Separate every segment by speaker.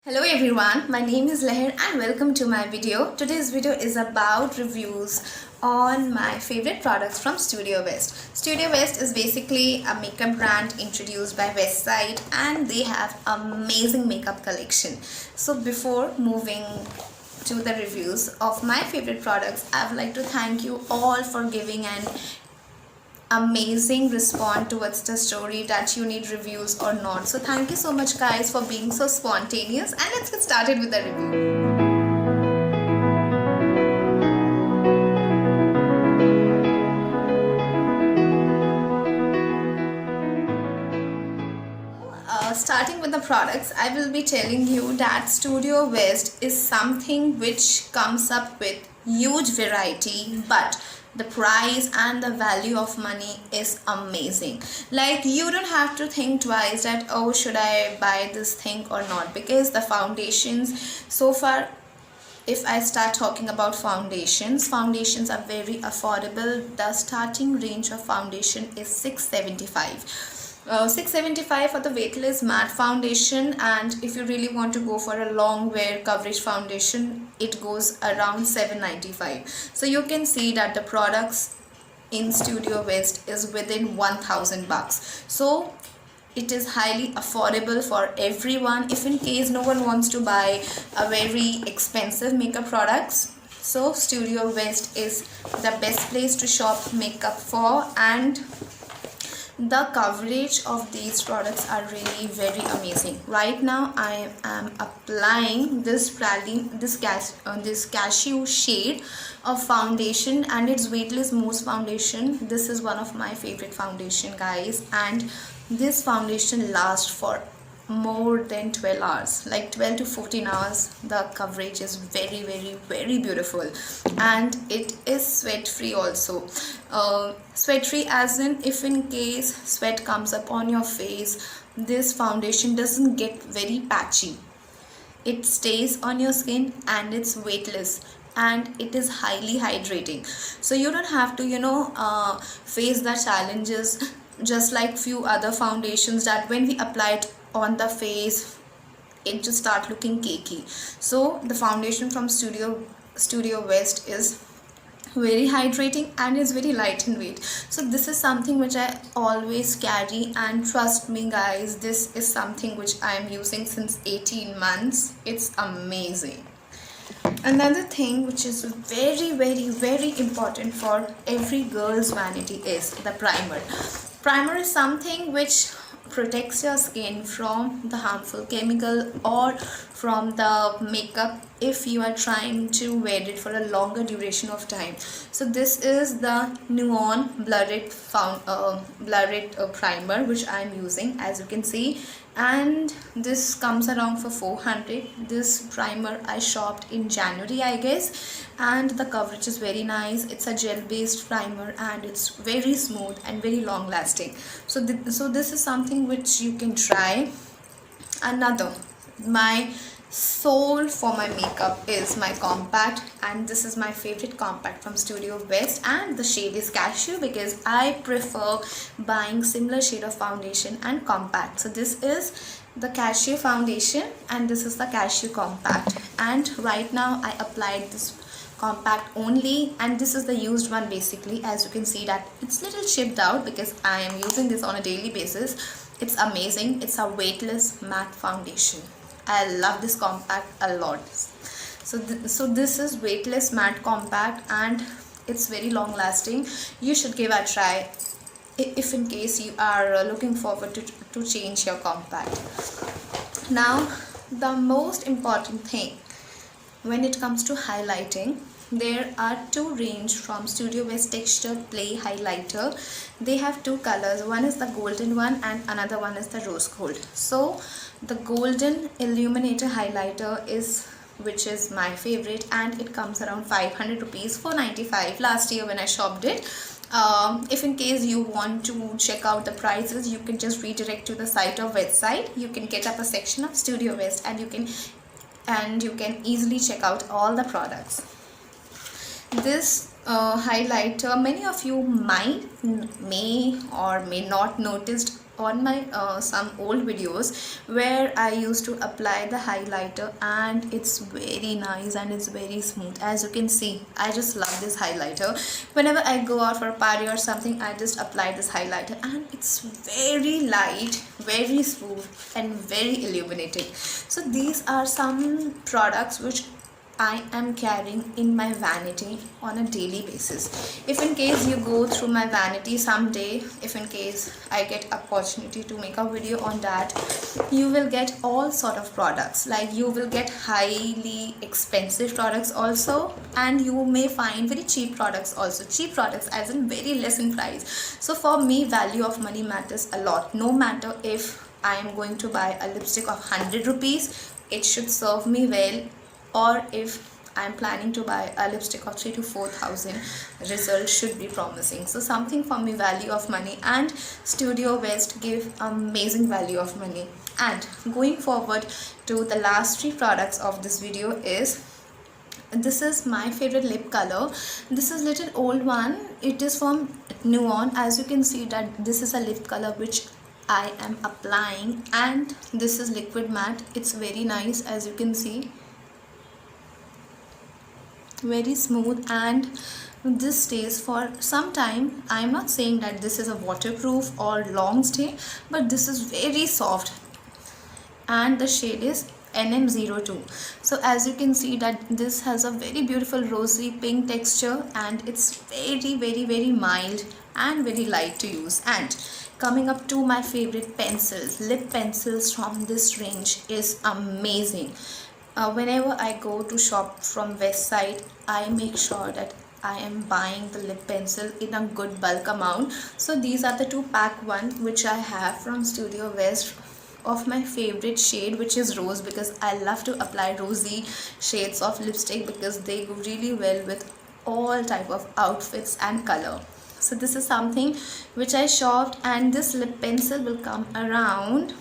Speaker 1: Hello everyone, my name is Leher and welcome to my video. Today's video is about reviews on my favorite products from Studio West. Studio West is basically a makeup brand introduced by Westside and they have amazing makeup collection. So before moving to the reviews of my favorite products, I would like to thank you all for giving an amazing response towards the story that you need reviews or not. So thank you so much guys for being so spontaneous, and let's get started with the review. Starting with the products, I will be telling you that Studio West is something which comes up with huge variety, but the price and the value of money is amazing. Like, you don't have to think twice that, oh, should I buy this thing or not, because the foundations so far, if I start talking about foundations are very affordable. The starting range of foundation is 675. 675 for the weightless matte foundation, and if you really want to go for a long wear coverage foundation, it goes around 795. So you can see that the products in Studio West is within 1000 bucks. So it is highly affordable for everyone, if in case no one wants to buy a very expensive makeup products. So Studio West is the best place to shop makeup for, and the coverage of these products are really very amazing. Right now I am applying this cashew shade of foundation, and it's weightless mousse foundation. This is one of my favorite foundation, guys, and this foundation lasts for more than 12 hours, like 12 to 14 hours. The coverage is very beautiful, and it is sweat free also. Sweat free as in, if in case sweat comes up on your face, this foundation doesn't get very patchy. It stays on your skin and it's weightless, and it is highly hydrating. So you don't have to face the challenges just like few other foundations that when we apply it on the face, it just start looking cakey. So the foundation from Studio West is very hydrating and is very light in weight. So this is something which I always carry, and trust me guys, this is something which I am using since 18 months. It's amazing. Another thing which is very important for every girl's vanity is the primer. Primer is something which protects your skin from the harmful chemical or from the makeup if you are trying to wear it for a longer duration of time. So this is the Nuon Blurred primer which I am using, as you can see, and this comes around for 400. This primer I shopped in January, I guess, and the coverage is very nice. It's a gel based primer and it's very smooth and very long lasting. So this is something which you can try. Another, my soul for my makeup is my compact, and this is my favorite compact from Studio West, and the shade is Cashew because I prefer buying similar shade of foundation and compact. So this is the Cashew foundation and this is the Cashew compact, and right now I applied this compact only, and this is the used one basically. As you can see that it's little chipped out because I am using this on a daily basis. It's amazing. It's a weightless matte foundation. I love this compact a lot. So this is weightless matte compact and it's very long lasting. You should give a try if in case you are looking forward to change your compact. Now the most important thing when it comes to highlighting, there are two range from Studio West Texture Play highlighter. They have two colors. One is the golden one and another one is the rose gold. So the golden illuminator highlighter is which is my favorite, and it comes around 500 rupees, 495 last year when I shopped it. If in case you want to check out the prices, you can just redirect to the site of website. You can get up a section of Studio West and you can easily check out all the products. This highlighter, many of you may or may not noticed on my some old videos where I used to apply the highlighter, and it's very nice and it's very smooth. As you can see, I just love this highlighter. Whenever I go out for a party or something, I just apply this highlighter, and it's very light, very smooth and very illuminating. So these are some products which I am carrying in my vanity on a daily basis. If in case you go through my vanity someday, if in case I get opportunity to make a video on that, you will get all sort of products. Like you will get highly expensive products also, and you may find very cheap products also. Cheap products as in very less in price. So for me, value of money matters a lot. No matter if I am going to buy a lipstick of 100 rupees, it should serve me well, or if I'm planning to buy a lipstick of 3 to 4,000, results should be promising. So something for me, value of money, and Studio West give amazing value of money. And going forward to the last 3 products of this video is, this is my favorite lip color. This is little old one. It is from Nuon. As you can see that this is a lip color which I am applying, and this is liquid matte. It's very nice, as you can see, very smooth, and this stays for some time. I am not saying that this is a waterproof or long stay, but this is very soft, and the shade is NM02. So as you can see that this has a very beautiful rosy pink texture, and it's very mild and very light to use. And coming up to my favorite pencils, lip pencils from this range is amazing. Whenever I go to shop from West Side, I make sure that I am buying the lip pencil in a good bulk amount. So these are the 2-pack one which I have from Studio West of my favorite shade, which is rose, because I love to apply rosy shades of lipstick because they go really well with all type of outfits and color. So this is something which I shopped, and this lip pencil will come around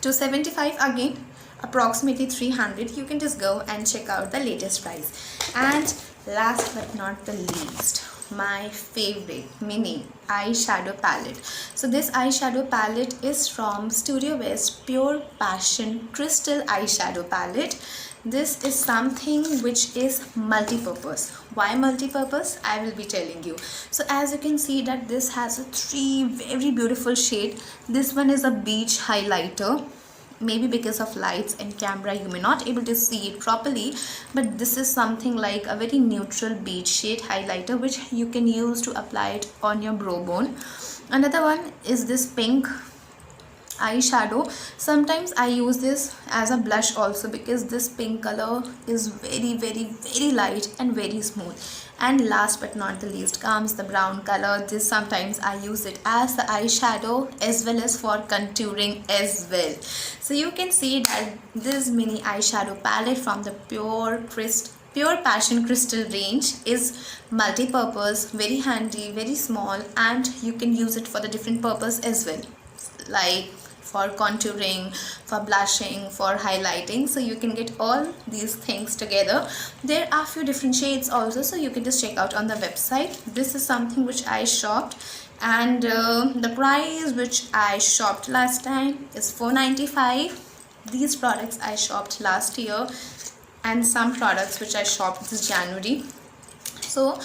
Speaker 1: 275 again, approximately 300. You can just go and check out the latest price. And last but not the least, my favorite mini eyeshadow palette. So this eyeshadow palette is from Studio West Pure Passion Crystal Eyeshadow Palette. This is something which is multi-purpose. Why multi-purpose? I will be telling you. So as you can see that this has a 3 very beautiful shade. This one is a beach highlighter. Maybe because of lights and camera you may not able to see it properly, but this is something like a very neutral beige shade highlighter which you can use to apply it on your brow bone. Another one is this pink eyeshadow. Sometimes I use this as a blush also, because this pink color is very light and very smooth. And last but not the least comes the brown color. This sometimes I use it as the eyeshadow as well as for contouring as well. So you can see that this mini eyeshadow palette from the Pure Passion Crystal range is multi-purpose, very handy, very small, and you can use it for the different purpose as well, like for contouring, for blushing, for highlighting. So you can get all these things together. There are few different shades also, so you can just check out on the website. This is something which I shopped, and the price which I shopped last time is 495. These products I shopped last year, and some products which I shopped this January. So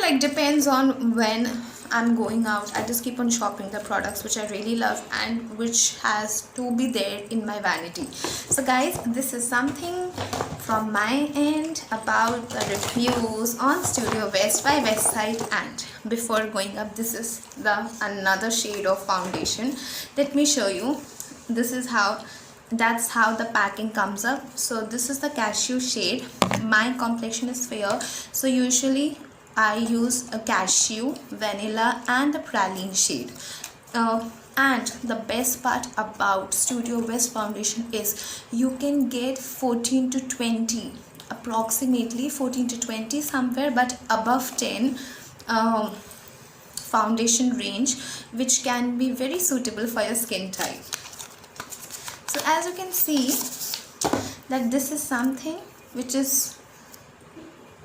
Speaker 1: like depends on when I'm going out, I just keep on shopping the products which I really love and which has to be there in my vanity. So guys, this is something from my end about the reviews on Studio West by Westside. And before going up, this is the another shade of foundation. Let me show you. That's how the packing comes up. So this is the cashew shade. My complexion is fair, so usually I use a cashew, vanilla and the praline shade. And the best part about Studio West foundation is you can get 14 to 20, approximately 14 to 20 somewhere, but above 10 foundation range, which can be very suitable for your skin type. So as you can see that this is something which is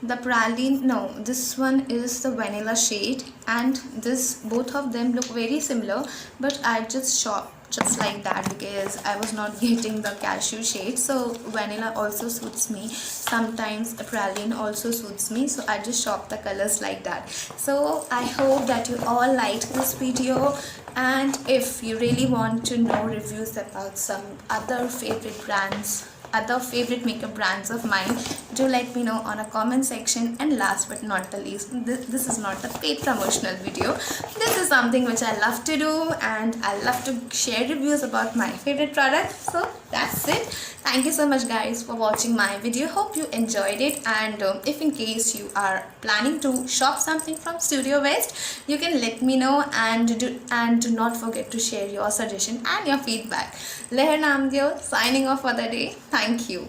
Speaker 1: The praline, no, this one is the vanilla shade, and this, both of them look very similar, but I just shopped just like that because I was not getting the cashew shade. So vanilla also suits me, sometimes praline also suits me, so I just shop the colors like that. So I hope that you all liked this video, and if you really want to know reviews about some other favorite brands, other favorite makeup brands of mine, do let me know on a comment section. And last but not the least, this is not a paid promotional video, this is something which I love to do, and I love to share reviews about my favorite products. So that's it. Thank you so much guys for watching my video, hope you enjoyed it. And if in case you are planning to shop something from Studio West, you can let me know, and do not forget to share your suggestion and your feedback. Leher Namdeo signing off for the day. Thank you.